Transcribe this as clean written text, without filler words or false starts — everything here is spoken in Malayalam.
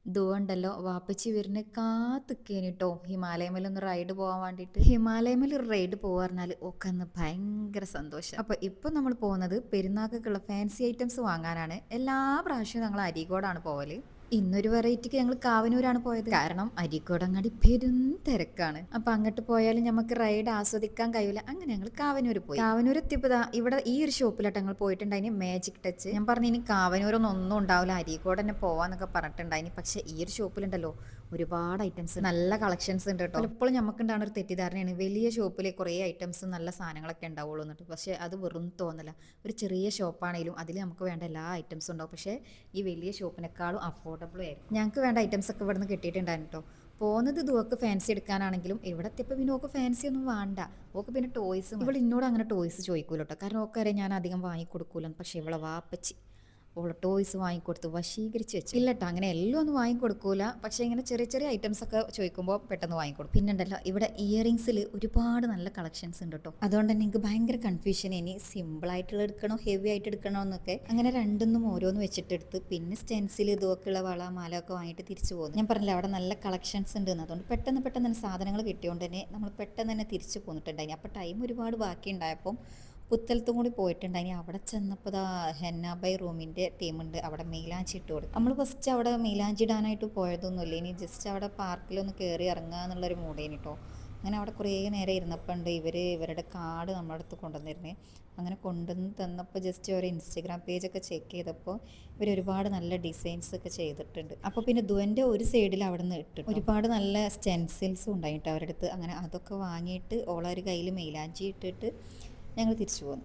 ഇതുകൊണ്ടല്ലോ വാപ്പച്ചി വരുന്ന കാത്തുക്കേനിട്ടോ ഹിമാലയമേലൊന്ന് റൈഡ് പോകാൻ വേണ്ടിയിട്ട്. ഹിമാലയമേൽ ഒരു റൈഡ് പോകാൻ പറഞ്ഞാൽ ഒക്കെ അന്ന് ഭയങ്കര സന്തോഷം. അപ്പോൾ ഇപ്പം നമ്മൾ പോകുന്നത് പെരുന്നാൾക്കുള്ള ഫാൻസി ഐറ്റംസ് വാങ്ങാനാണ്. എല്ലാ പ്രാവശ്യവും ഞങ്ങൾ അരീക്കോടാണ് പോവല്. ഇന്നൊരു വെറൈറ്റിക്ക് ഞങ്ങൾ കാവനൂരാണ് പോയത്. കാരണം അരീക്കോടങ്ങാടി പെരും തിരക്കാണ്. അപ്പൊ അങ്ങോട്ട് പോയാലും നമുക്ക് റൈഡ് ആസ്വദിക്കാൻ കഴിയില്ല. അങ്ങനെ ഞങ്ങൾ കാവനൂർ പോയി. കാവനൂർ എത്തിയപ്പോ ഇവിടെ ഈ ഒരു ഷോപ്പിലായിട്ട് ഞങ്ങൾ പോയിട്ടുണ്ടായിന്, മാജിക് ടച്ച്. ഞാൻ പറഞ്ഞു ഇനി കാവനൂരൊന്നും ഒന്നും ഉണ്ടാവില്ല, അരീക്കോട് തന്നെ പോവാന്നൊക്കെ പറഞ്ഞിട്ടുണ്ടായിന്. പക്ഷെ ഈ ഒരു ഷോപ്പിലുണ്ടല്ലോ ഒരുപാട് ഐറ്റംസ്, നല്ല കളക്ഷൻസ് ഉണ്ട് കേട്ടോ. പലപ്പോഴും നമുക്കുണ്ടാകുന്ന ഒരു തെറ്റിദ്ധാരണയാണ് വലിയ ഷോപ്പിൽ കുറേ ഐറ്റംസ് നല്ല സാധനങ്ങളൊക്കെ ഉണ്ടാവുള്ളൂ എന്നിട്ട്. പക്ഷേ അത് വെറും തോന്നല. ഒരു ചെറിയ ഷോപ്പാണെങ്കിലും അതിൽ നമുക്ക് വേണ്ട എല്ലാ ഐറ്റംസും ഉണ്ടാവും. പക്ഷേ ഈ വലിയ ഷോപ്പിനേക്കാളും അഫോർഡബിളും ആയിരിക്കും. ഞങ്ങൾക്ക് വേണ്ട ഐറ്റംസ് ഒക്കെ ഇവിടുന്ന് കിട്ടിയിട്ടുണ്ടായിരുന്നു കേട്ടോ. പോകുന്നത് ഇതുവൊക്കെ ഫാൻസി എടുക്കാനാണെങ്കിലും ഇവിടെ എത്തിയപ്പോൾ പിന്നെ ഓക്ക് ഫാൻസി ഒന്നും വേണ്ട. ഓക്ക് പിന്നെ ടോയ്സ്. ഇവിടെ എന്നോട് അങ്ങനെ ടോയ്സ് ചോദിക്കൂല കേട്ടോ, കാരണം ഓക്കറിയാം ഞാൻ അധികം വാങ്ങിക്കൊടുക്കൂല. പക്ഷേ ഇവളെ വാപ്പച്ചി ഓളെ ടോയ്സ് വാങ്ങിക്കൊടുത്ത് വശീകരിച്ച് വെച്ചു. ഇല്ല കേട്ടോ, അങ്ങനെ എല്ലാം ഒന്നും വാങ്ങിക്കൊടുക്കൂല. പക്ഷേ ഇങ്ങനെ ചെറിയ ചെറിയ ഐറ്റംസ് ഒക്കെ ചോദിക്കുമ്പോൾ പെട്ടെന്ന് വാങ്ങിക്കൊടുക്കും. പിന്നെ ഉണ്ടല്ലോ ഇവിടെ ഇയറിങ്സിൽ ഒരുപാട് നല്ല കളക്ഷൻസ് ഉണ്ട് കേട്ടോ. അതുകൊണ്ട് തന്നെ എനിക്ക് ഭയങ്കര കൺഫ്യൂഷൻ. ഇനി സിമ്പിളായിട്ടുള്ള എടുക്കണോ ഹെവി ആയിട്ട് എടുക്കണോ എന്നൊക്കെ. അങ്ങനെ രണ്ടൊന്നും ഓരോന്ന് വെച്ചിട്ടെടുത്ത് പിന്നെ സ്റ്റെൻസിൽ ഇതൊക്കെയുള്ള വള മാല ഒക്കെ വാങ്ങിയിട്ട് തിരിച്ചു പോകുന്നു. ഞാൻ പറഞ്ഞില്ല അവിടെ നല്ല കളക്ഷൻസ് ഉണ്ട് എന്ന്. അതുകൊണ്ട് പെട്ടെന്ന് പെട്ടെന്ന് തന്നെ സാധനങ്ങൾ കിട്ടിയോണ്ട് തന്നെ നമ്മൾ പെട്ടെന്ന് തന്നെ തിരിച്ചു പോന്നിട്ടുണ്ടായി. അപ്പോൾ ടൈം ഒരുപാട് ബാക്കി ഉണ്ടായപ്പം പുത്തലത്തും കൂടി പോയിട്ടുണ്ടായിനി. അവിടെ ചെന്നപ്പോൾ ദാ ഹെന്ന ബൈ റൂമിൻ്റെ ടീമുണ്ട്. അവിടെ മൈലാഞ്ചി ഇട്ട് കൊടുക്കും. നമ്മൾ ഫസ്റ്റ് അവിടെ മൈലാഞ്ചി ഇടാനായിട്ട് പോയതൊന്നുമില്ല, ഇനി ജസ്റ്റ് അവിടെ പാർക്കിലൊന്ന് കയറി ഇറങ്ങുക എന്നുള്ളൊരു മൂടേനി കേട്ടോ. അങ്ങനെ അവിടെ കുറേ നേരം ഇരുന്നപ്പോൾ ഉണ്ട് ഇവരുടെ കാർഡ് നമ്മുടെ അടുത്ത് കൊണ്ടുവന്നിരുന്നേ. അങ്ങനെ കൊണ്ടുവന്ന് തന്നപ്പോൾ ജസ്റ്റ് ഒരു ഇൻസ്റ്റഗ്രാം പേജൊക്കെ ചെക്ക് ചെയ്തപ്പോൾ ഇവർ ഒരുപാട് നല്ല ഡിസൈൻസ് ഒക്കെ ചെയ്തിട്ടുണ്ട്. അപ്പോൾ പിന്നെ ദുവൻ്റെ ഒരു സൈഡിൽ അവിടെ നിന്ന് ഇട്ടിട്ട് ഒരുപാട് നല്ല സ്റ്റെൻസിൽസും ഉണ്ടായിട്ട് അവരുടെ അടുത്ത്. അങ്ങനെ അതൊക്കെ വാങ്ങിയിട്ട് ഓളൊരു കയ്യിൽ മൈലാഞ്ചി ഇട്ടിട്ട് ഞങ്ങൾ തിരിച്ചു പോന്നു.